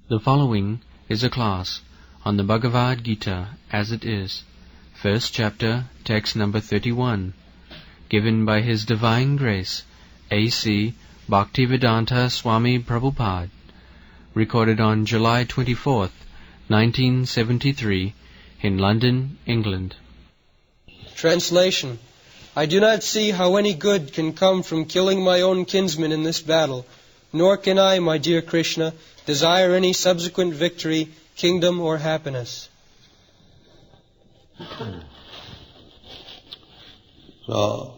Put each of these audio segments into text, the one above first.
The following is a class on the Bhagavad-gītā As It Is, first chapter, text number 31, given by His Divine Grace, A.C. Bhaktivedanta Swami Prabhupada, recorded on July 24th, 1973, in London, England. Translation. I do not see how any good can come from killing my own kinsmen in this battle, nor can I, my dear Krishna, desire any subsequent victory, kingdom, or happiness. So,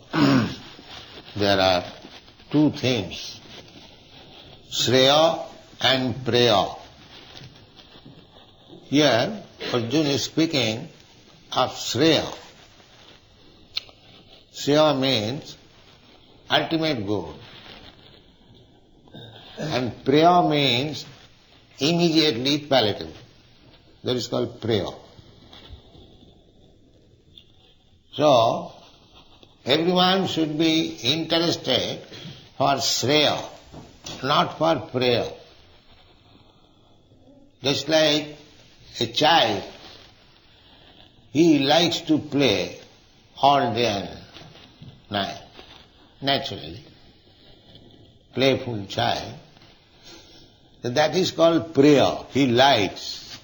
there are two things, Shreya and Preya. Here, Arjuna is speaking of Shreya. Shreya means ultimate good. And Preya means immediately palatable. That is called Preya. So, everyone should be interested for Shreya, not for Preya. Just like a child, he likes to play all day and night, naturally. Playful child. That is called Preya. He likes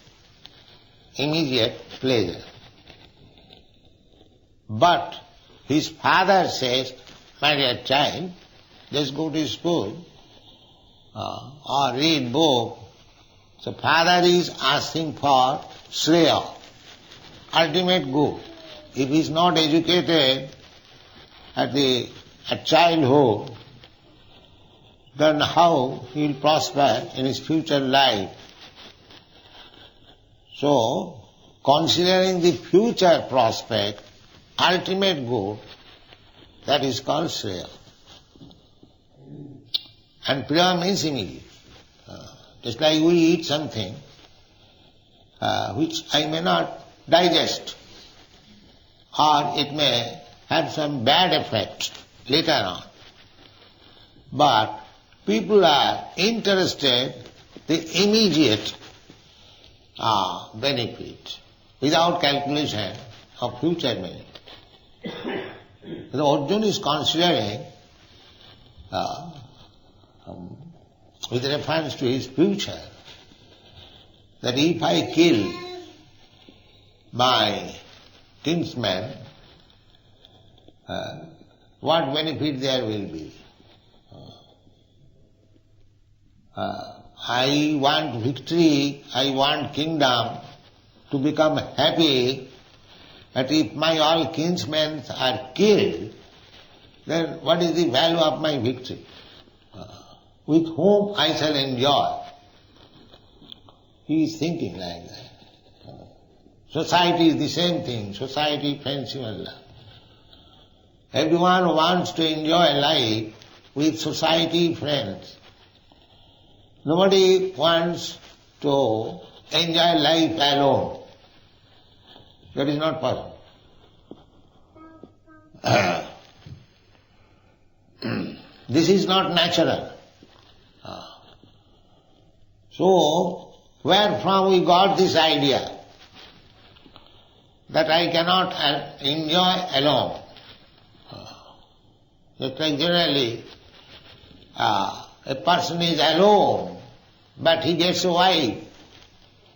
immediate pleasure. But his father says, my dear child, just go to school or read book. So father is asking for Shreya, ultimate good. If he is not educated at childhood, then how he will prosper in his future life? So, considering the future prospect, ultimate good, that is called Shreya. And Preya means immediate. Just like we eat something which I may not digest, or it may have some bad effect later on. But people are interested in the immediate benefit without calculation of future benefit. The Arjuna is considering with reference to his future that if I kill my kinsman, what benefit there will be? I want victory, I want kingdom to become happy, but if my all kinsmen are killed, then what is the value of my victory? With whom I shall enjoy? He is thinking like that. Society is the same thing, society, friendship and love. Everyone wants to enjoy life with society, friends. Nobody wants to enjoy life alone. That is not possible. This is not natural. So, where from we got this idea that I cannot enjoy alone? Just like generally, a person is alone, but he gets a wife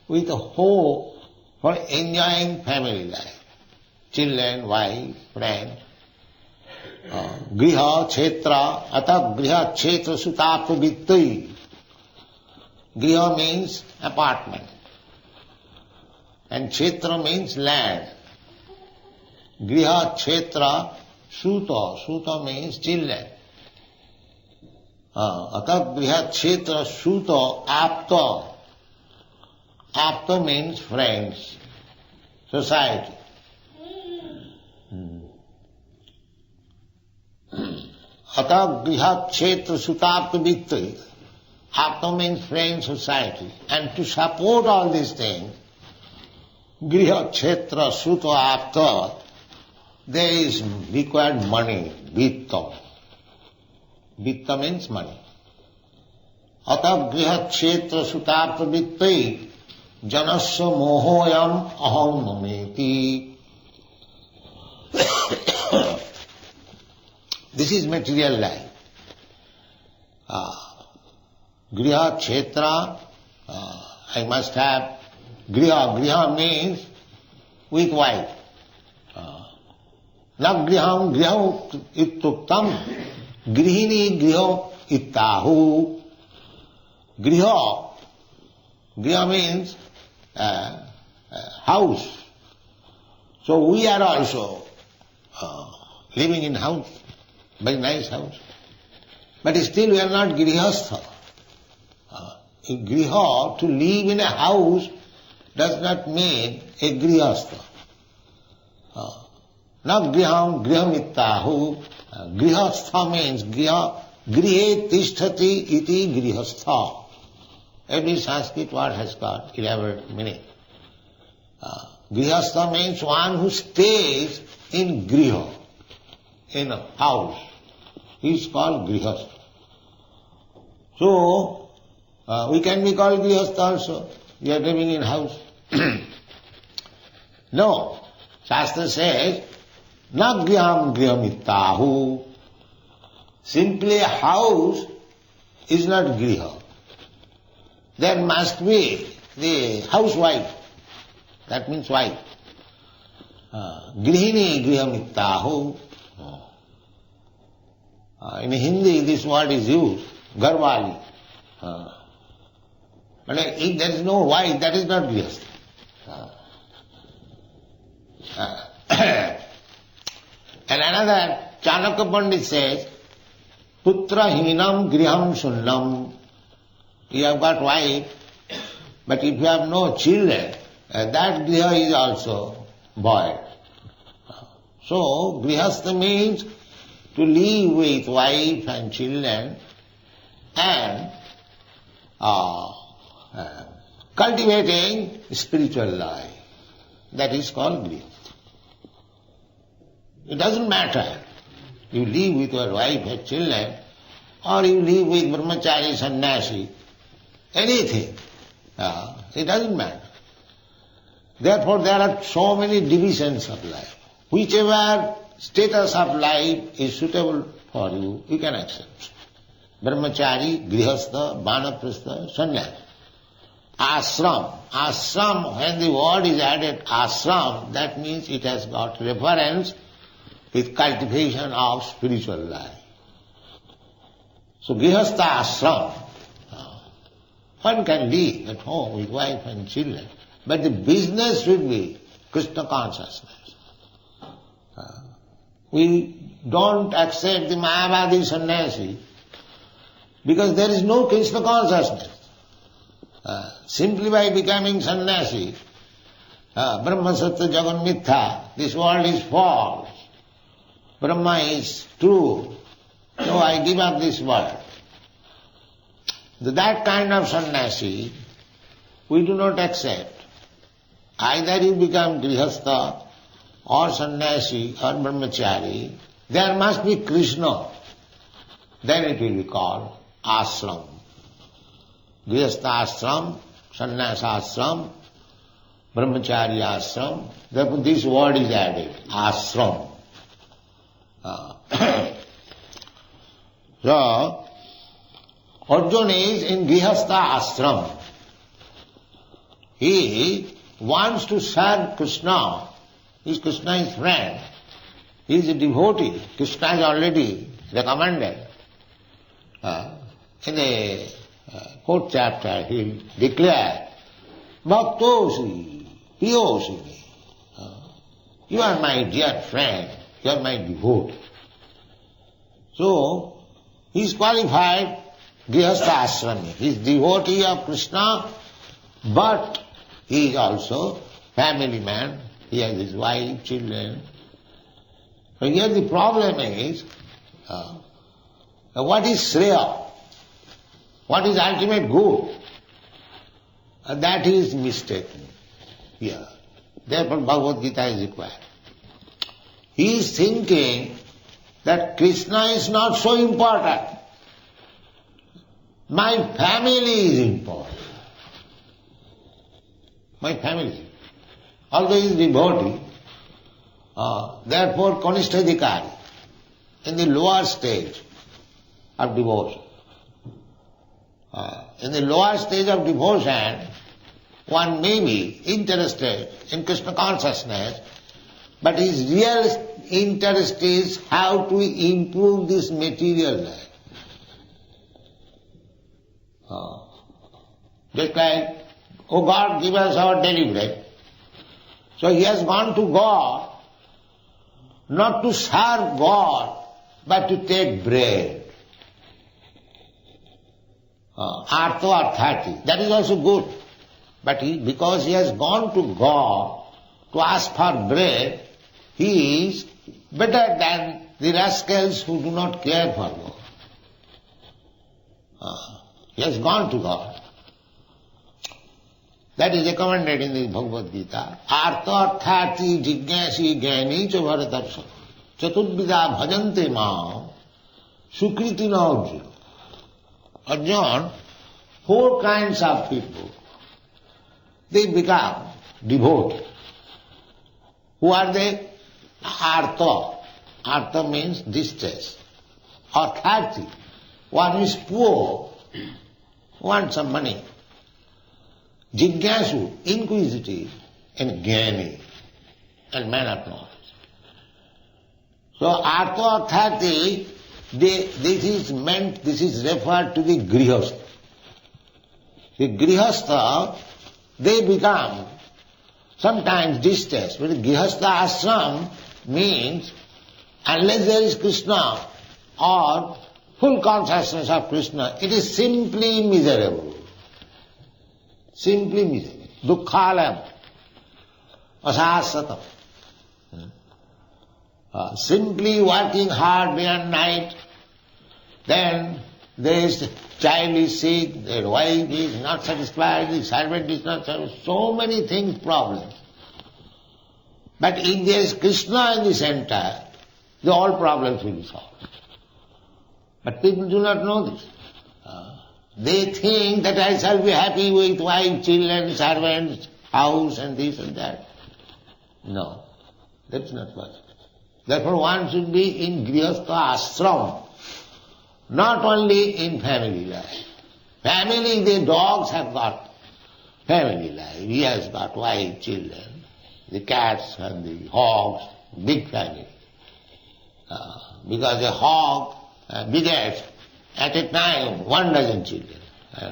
with a hope for enjoying family life. Children, wife, friend. Griha, Kshetra, Ata Griha, Kshetra, Sutapa, Vittai. Griha means apartment. And Kshetra means land. Griha, Kshetra, Suta. Suta means children. Ata Griha, Kshetra, Suta, Apta. Apta means friends, society. Ata Griha, Kshetra, Sutapta, Vittai. Apta means friends, society. And to support all these things, Griha, Kshetra, Suta, Apta, there is required money, vitta. Vitta means money. Ata griha kshetra suta pravritti janasya mohoyam aham mameti. This is material life. Griha kshetra, I must have griha. Griha means with wife. Na griham griho ittuktam grihini griho ittahu. Griha means house. So we are also living in house, very nice house. But still we are not grihastha. In griha, to live in a house does not mean a grihastha. Na griham grihamittahu. Grihastha means grihe tishtati iti grihastha. Every Sanskrit word has got elaborate meaning. Grihastha means one who stays in griha, in a house. He is called grihastha. So, we can be called grihastha also. We are living in house. No. Shastra says, na griham grihamittahu. Simply a house is not griha. There must be the housewife. That means wife. Grihini grihamittahu. In Hindi this word is used, garwali. But if there is no wife, that is not grihastha. And another, Chanakya Pandit says, putra hinam griham sunnam. You have got wife, but if you have no children, that griha is also void. So, grihastha means to live with wife and children and cultivating spiritual life. That is called grihastha. It doesn't matter. You live with your wife and children, or you live with brahmachari, sannyasi, anything. It doesn't matter. Therefore there are so many divisions of life. Whichever status of life is suitable for you, you can accept. Brahmachari, grihastha, vanaprastha, sannyasi. Ashram. Ashram, when the word is added ashram, that means it has got reference with cultivation of spiritual life. So grihastha ashram, one can live at home with wife and children, but the business should be Krishna consciousness. We don't accept the Mayavadi sannyasi because there is no Krishna consciousness. Simply by becoming sannyasi, Brahma Satya Jagan Mithya, this world is false. Brahma is true, so I give up this world. That kind of sannyasi we do not accept. Either you become grihastha or sannyasi or brahmachari, there must be Krishna. Then it will be called ashram. Grihastha ashram, sannyasa ashram, brahmachari ashram. Therefore this word is added, ashram. So, Arjuna is in grihastha ashram. He wants to serve Krishna. Krishna is friend. He is a devotee. Krishna has already recommended. In the fourth chapter he declared, Bhaktosi, Piyosi. You are my dear friend. You are my devotee. So, he is qualified grihastha ashrami. He is devotee of Krishna, but he is also family man. He has his wife, children. So here the problem is, what is Shreya? What is ultimate good? That is mistaken here. Therefore Bhagavad-gītā is required. He is thinking that Krishna is not so important. my family is important. My family. Although he is devotee, therefore Kanishtha in the lower stage of devotion. In the lower stage of devotion, one may be interested in Krishna consciousness, but his real interest is how to improve this material life. Just like, oh God, give us our daily bread. So he has gone to God, not to serve God, but to take bread. Artha arthati, that is also good. But because he has gone to God to ask for bread, he is better than the rascals who do not care for God. He has gone to God. That is recommended in the Bhagavad-gītā. Artha arthati jigyasi gyani cha bharatarsha chatudvida bhajante maam sukriti na arjuna. Arjuna, 4 kinds of people, they become devoted. Who are they? Artha. Artha means distress. Arthati, one is poor, wants some money. Jigyasu, inquisitive, and jnani, and man of knowledge. So artha arthati, this is referred to the grihastha. The grihastha, they become sometimes distressed. But the grihastha ashram means, unless there is Krishna or full consciousness of Krishna, it is simply miserable. Simply miserable. Dukkhalam, asasatam. Simply working hard day and night, then this child is sick, their wife is not satisfied, the servant is not satisfied, so many things, problems. But if there is Krishna in the center, all problems will be solved. But people do not know this. They think that I shall be happy with wife, children, servants, house and this and that. No, that's not possible. Therefore one should be in grihastha ashram, not only in family life. Family, the dogs have got family life. He has got wife, children, the cats and the hogs, big family. Because a hog begets at a time 12 children.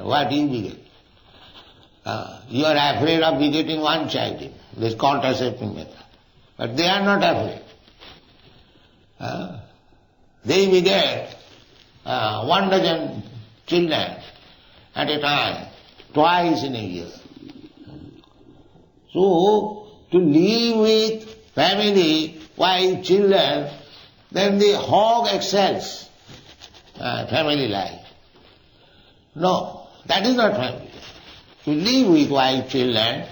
What do you beget? You are afraid of begetting one child. This contraceptive method. But they are not afraid. They beget 12 children at a time, twice in a year. So, to live with family, wife, children, then the hog excels family life. No, that is not family life. To live with wife, children,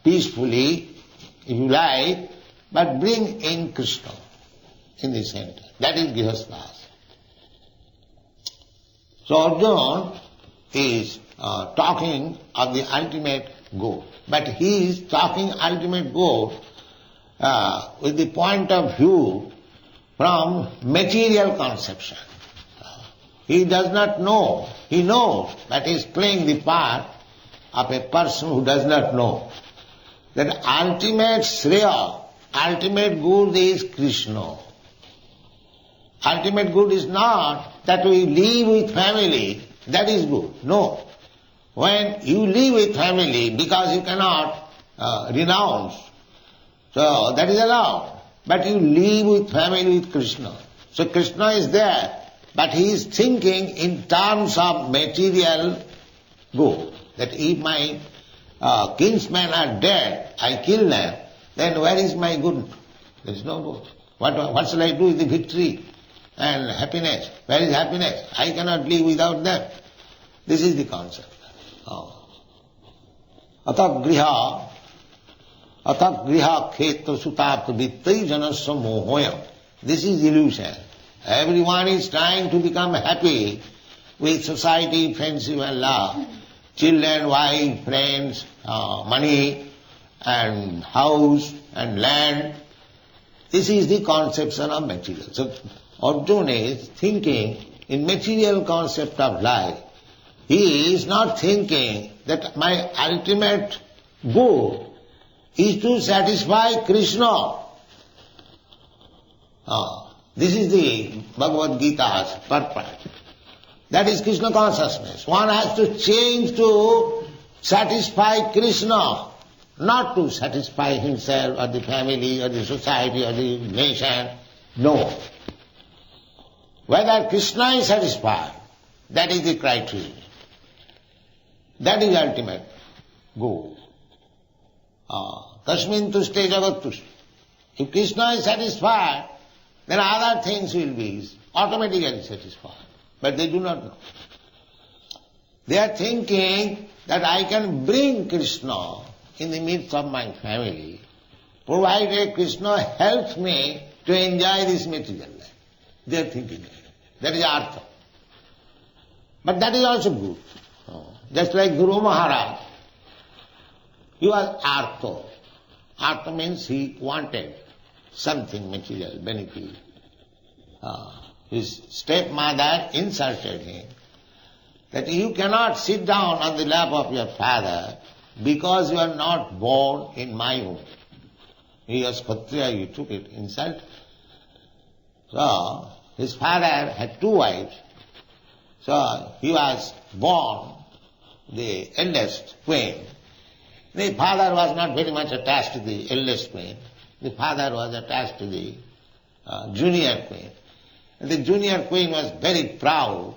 peacefully, if you like, but bring in Krishna in the center. That is grihastha. So Arjuna is talking of the ultimate goal. But he is talking ultimate goal with the point of view from material conception. He does not know. He knows, but he is playing the part of a person who does not know. That ultimate Shreya, ultimate good is Krishna. Ultimate good is not that we live with family, that is good. No. When you live with family because you cannot renounce, so that is allowed. But you live with family with Krishna. So Krishna is there, but he is thinking in terms of material good. That if my kinsmen are dead, I kill them, then where is my good? There is no good. What shall I do with the victory and happiness? Where is happiness? I cannot live without them. This is the concept. Atagriha khetra sutapta vittai janasya mohoyam. This is illusion. Everyone is trying to become happy with society, friendship and love, children, wife, friends, money and house and land. This is the conception of material. So Arjuna is thinking in material concept of life. He is not thinking that my ultimate goal is to satisfy Krishna. This is the Bhagavad-gītā's purpose. That is Krishna consciousness. One has to change to satisfy Krishna, not to satisfy himself or the family or the society or the nation. No. Whether Krishna is satisfied, that is the criteria. That is ultimate goal. Tasmin tushte jagat tushte. If Krishna is satisfied, then other things will be automatically satisfied. But they do not know. They are thinking that I can bring Krishna in the midst of my family, provided Krishna helps me to enjoy this material life. They are thinking that. That is artha. But that is also good. Just like Guru Maharaj, he was artha. Artha means he wanted something material, benefit. His stepmother insulted him that you cannot sit down on the lap of your father because you are not born in my womb. He was Kshatriya, he took it, insult. So, his father had two wives. So, he was born the eldest queen. The father was not very much attached to the eldest queen. The father was attached to the junior queen. And the junior queen was very proud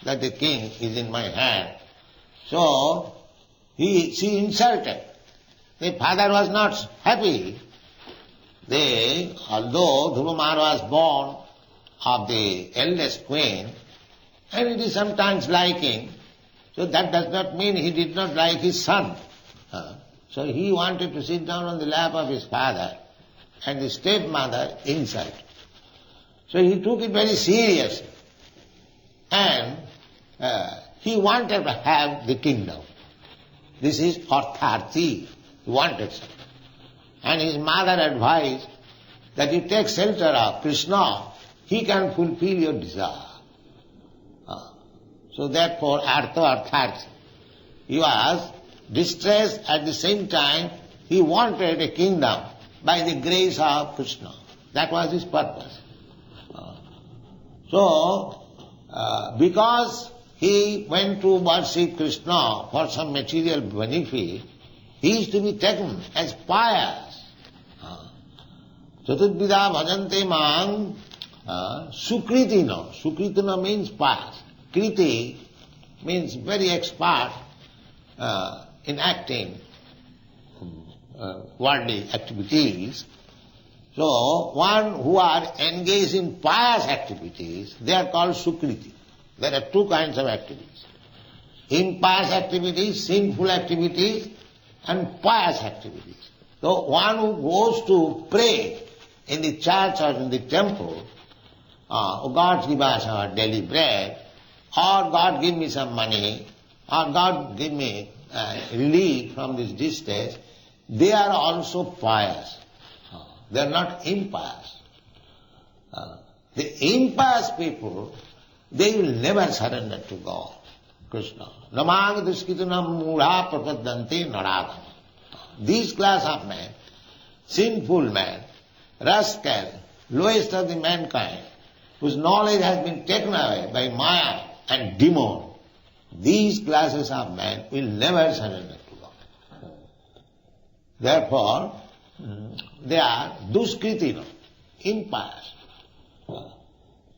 that the king is in my hand. So, she insulted. The father was not happy. Although Dhruva Maharaj was born of the eldest queen, and it is sometimes liking, so that does not mean he did not like his son. So he wanted to sit down on the lap of his father, and the stepmother insulted. So he took it very seriously, and he wanted to have the kingdom. This is artharthi. He wanted something. And his mother advised that you take shelter of Krishna, he can fulfill your desire. So therefore, artharthi. He was distressed, at the same time he wanted a kingdom by the grace of Krishna. That was his purpose. Because he went to worship Krishna for some material benefit, he is to be taken as pious. Chaturvida bhajante mang sukritina. Sukritina means pious. Kriti means very expert in acting worldly activities. So, one who are engaged in pious activities, they are called sukriti. There are two kinds of activities. Impious activities, sinful activities, and pious activities. So, one who goes to pray in the church or in the temple, oh God, give us our daily bread, or God give me some money, or God give me relief from this distress, they are also pious. They are not impious. The impious people, they will never surrender to God, Krishna. Namang duskitunam mudha prapaddante naradam. These class of men, sinful men, rascal, lowest of the mankind, whose knowledge has been taken away by Maya and demon, these classes of men will never surrender to God. Therefore, they are duskritina, impious.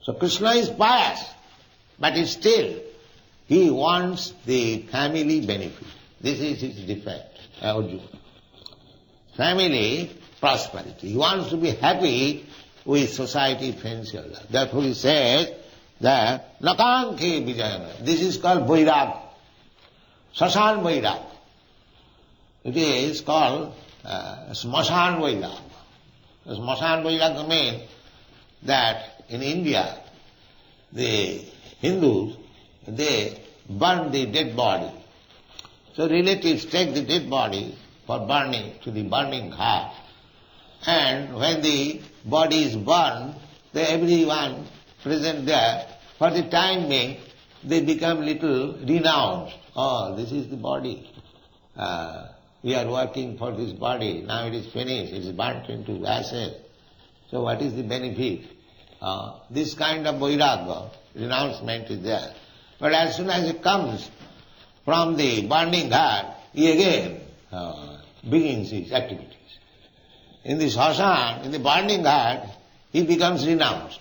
So Krishna is pious, but still he wants the family benefit. This is his defect, Arjuna. Family prosperity. He wants to be happy with society, friends, and love. Therefore he says that nakankhe vijayana. This is called vairag. Sasan vairag. It is called smashan vairag. Smashan vairag means that in India, the Hindus, they burn the dead body. So relatives take the dead body for burning to the burning ghat. And when the body is burned, everyone present there, for the time being, they become little renounced. Oh, this is the body. We are working for this body. Now it is finished. It is burnt into ashes. So what is the benefit? This kind of vairagya, renouncement is there. But as soon as it comes from the burning ghat, he again begins his activities. In the shashan, in the burning ghat, he becomes renounced.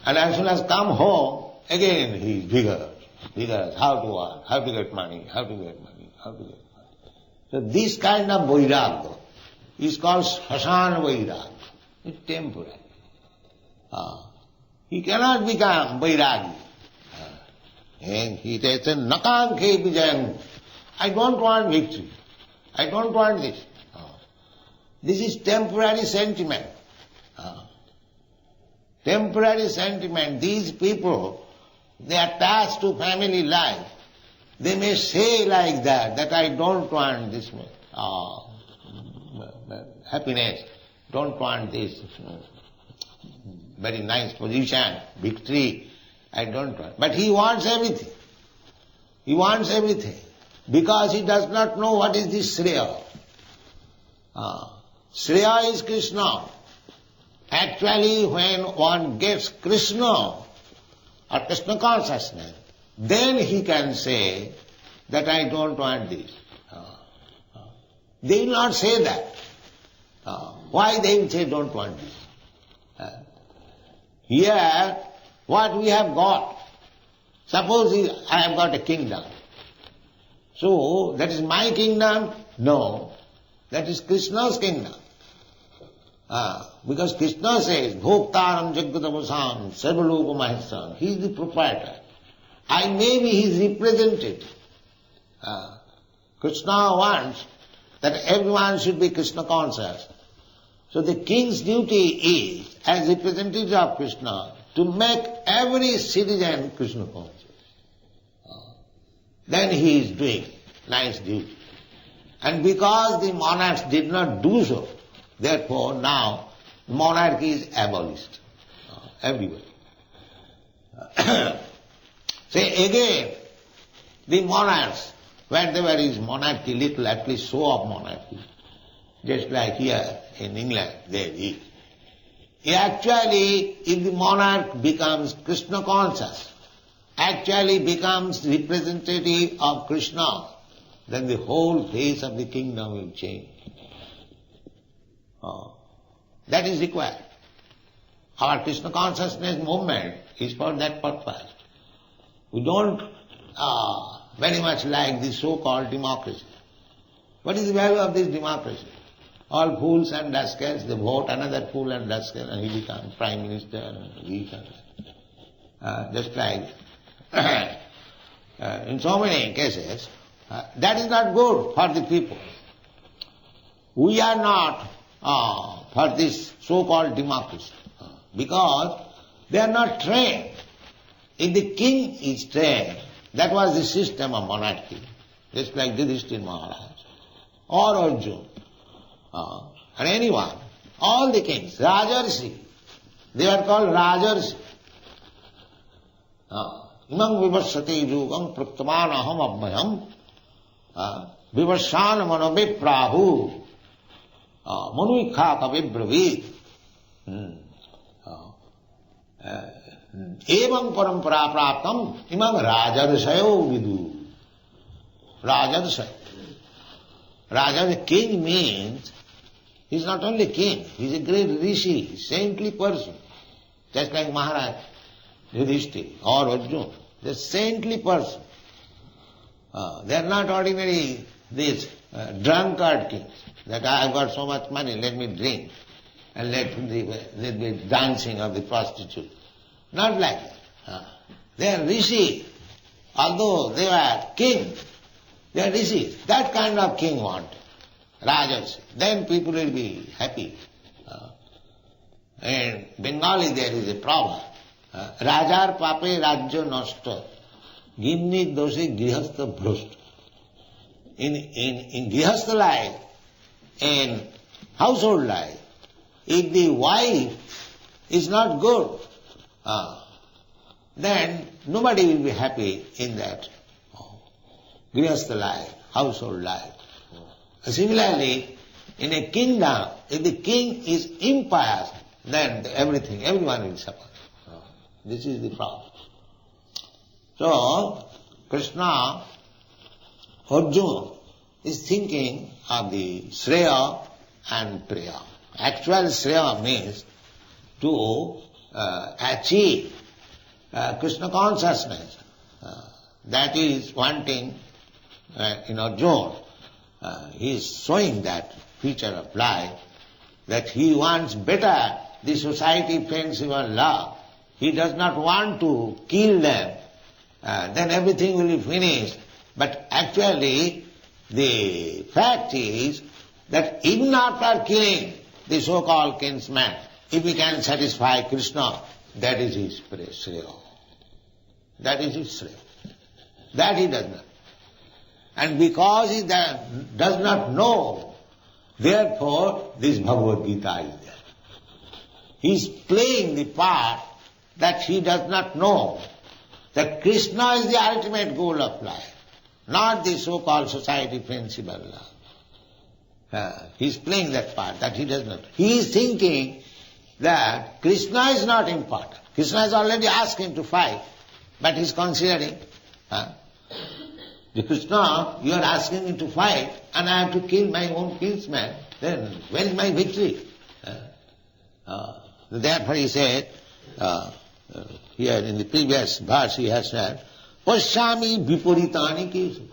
And as soon as come home, again he is vigorous, how to work, how to get money, how to get money, how to get money. So this kind of vairagya is called shashan vairagya. It's temporary. He cannot become vairagya. And he says, nakankhe vijayam. I don't want victory. I don't want this. This is temporary sentiment. Temporary sentiment. These people, they are attached to family life. They may say like that I don't want this happiness, don't want this very nice position, victory, I don't want. But he wants everything. He wants everything. Because he does not know what is the Shreya. Shreya is Krishna. Actually, when one gets Krishna, or Krishna consciousness, then he can say that I don't want this. They will not say that. Why they will say don't want this? Here, what we have got, suppose I have got a kingdom. So, that is my kingdom? No. That is Krishna's kingdom. Because Krishna says, Bhoktaram Jagatavasam Sarvaloka Mahesam. He is the proprietor. I may be his representative. Krishna wants that everyone should be Krishna conscious. So the king's duty is, as representative of Krishna, to make every citizen Krishna conscious. Then he is doing nice duty. And because the monarchs did not do so, therefore now monarchy is abolished everywhere. Say again, the monarchs, wherever is monarchy, little at least show of monarchy, just like here in England there is. Actually, if the monarch becomes Krishna conscious, actually becomes representative of Krishna, then the whole face of the kingdom will change. That is required. Our Krishna consciousness movement is for that purpose. We don't very much like this so-called democracy. What is the value of this democracy? All fools and rascals, they vote another fool and rascal and he becomes prime minister and he becomes just like in so many cases, that is not good for the people. We are not for this so-called democracy because they are not trained. If the king is trained, that was the system of monarchy, just like Yudhishthira Maharaj or Arjuna and anyone, all the kings, Rajarsi, they are called Rajarsi. Imam vivasati yugam praktamana aham abhyam vivasana manobe prahu manuikha kavibravid evam parampara praptam imam rajarsayo vidu. Rajarsayo. Raja, king means, he is not only king, he is a great rishi, saintly person. Just like Maharaj, Yudhishthira or Arjuna, they are saintly person. They are not ordinary, these drunkard kings, that I have got so much money, let me drink, and let me dancing of the prostitute. Not like that. They are rishi, although they are king, they are rishis. That kind of king wanted, Rajas. Then people will be happy. In Bengali there is a proverb, Rajar pape rajya nashta. Gimni doshe grihastha bhrust. In grihastha life, in household life, if the wife is not good, then nobody will be happy in that grihastha life, household life. Similarly, in a kingdom, if the king is impious, then everyone will suffer. This is the problem. So, Krishna, Arjuna, is thinking of the Shreya and Priya. Actual Shreya means to achieve Krishna consciousness. That is wanting in Arjuna. He is showing that feature of life, that he wants better the society, friendship and love. He does not want to kill them, then everything will be finished. But actually, the fact is that even after killing the so-called kinsman, if he can satisfy Krishna, that is his Shreya. That is his Shreya. That he does not. And because he does not know, therefore this Bhagavad-gītā is there. He is playing the part that he does not know, that Krishna is the ultimate goal of life, not the so-called society, friendship and love. He is playing that part that he does not. He is thinking that Krishna is not important. Krishna has already asked him to fight, but he is considering, the Krishna, you are asking me to fight and I have to kill my own kinsman, then where is my victory? Therefore he said, here in the previous verse he has said, Pashyami viparitani kesu.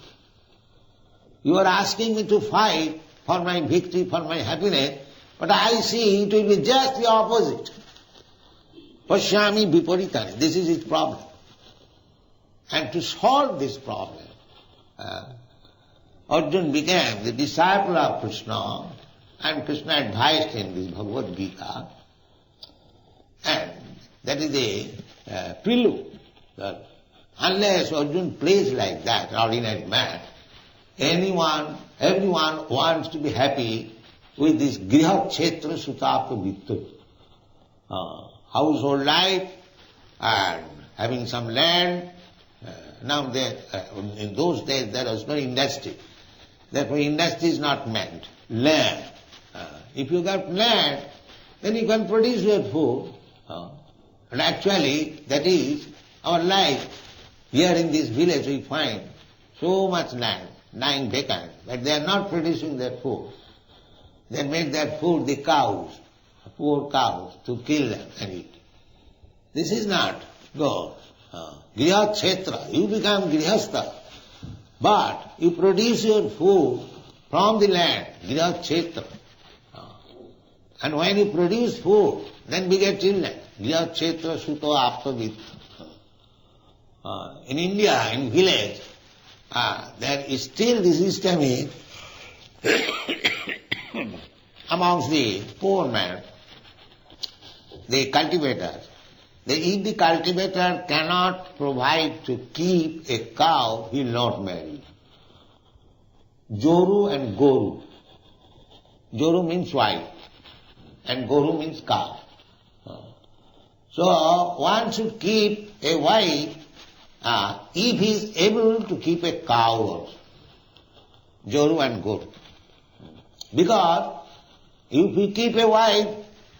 You are asking me to fight for my victory, for my happiness, but I see it will be just the opposite. Pashyami viparitani. This is his problem. And to solve this problem, Arjuna became the disciple of Krishna, and Krishna advised him this Bhagavad-gītā, and that is the prelude. That unless Arjuna plays like that, ordinary man, everyone wants to be happy with this griha kshetra sutapa vittu, household life and having some land. Now in those days there was no industry. Therefore industry is not meant. Land. If you got land, then you can produce your food. And actually that is our life. Here in this village we find so much land lying vacant, but they are not producing their food. They make their food the cows, poor cows, to kill them and eat. This is not God. Griha kshetra, you become grihastha, but you produce your food from the land, griha kshetra. And when you produce food, then we get children. Griha kshetra suto aptavit. In India, in village, there is still the system is amongst the poor men, the cultivators. If the cultivator cannot provide to keep a cow, he will not marry. Joru and Goru. Joru means wife and Goru means cow. So one should keep a wife if he is able to keep a cow also. Joru and Goru. Because if you keep a wife,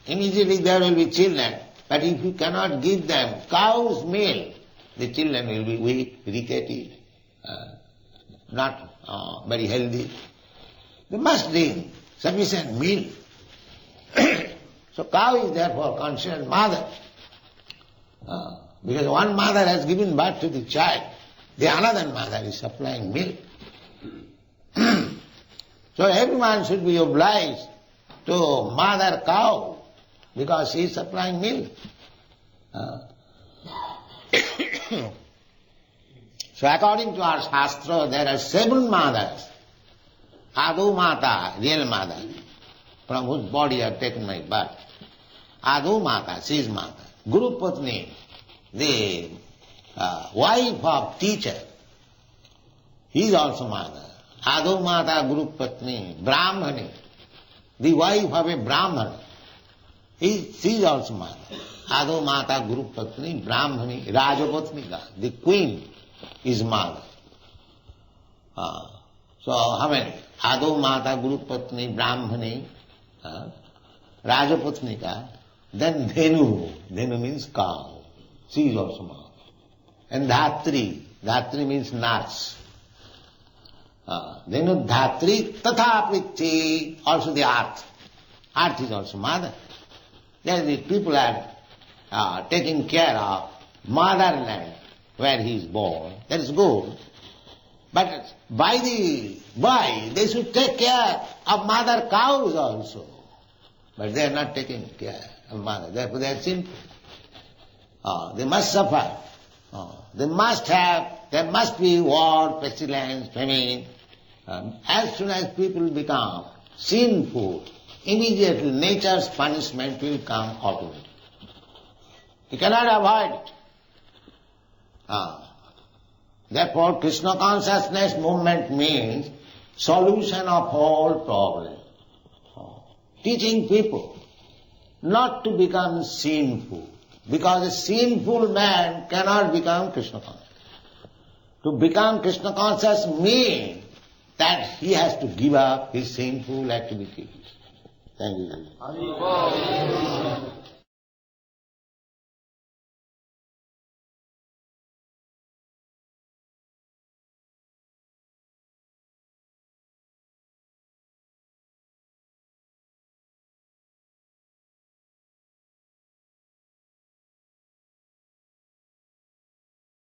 immediately there will be children. But if you cannot give them cow's milk, the children will be weak, rickety, not very healthy. They must drink sufficient milk. So cow is therefore considered mother. Because one mother has given birth to the child, the another mother is supplying milk. So everyone should be obliged to mother cow, because she is supplying milk. So according to our Shastra, there are 7 mothers. Adu Mata, real mother, from whose body I have taken my birth. Adu Mata, she is mother. Guru Patni, the wife of teacher, he is also mother. Ado Mata Guru Patni, Brahmani, the wife of a Brahman, she is also mother. Ado Mata Guru Patni, Brahmani, Rajapatnika, the queen is mother. So how many? Ado Mata Guru Patni, Brahmani, Rajapatnika, then Dhenu. Dhenu means cow. She is also mother. And Dhatri. Dhatri means nurse. Dhenu Dhatri Tatha Prithi, also the earth. Earth is also mother. Then the people are taking care of motherland where he is born. That is good. But by they should take care of mother cows also. But they are not taking care of mother. Therefore they are sinful. They must suffer. There must be war, pestilence, famine. As soon as people become sinful, immediately nature's punishment will come automatically. You cannot avoid it. Therefore, Krishna consciousness movement means solution of all problems. Teaching people not to become sinful, because a sinful man cannot become Krishna conscious. To become Krishna conscious means that he has to give up his sinful activities. Thank you.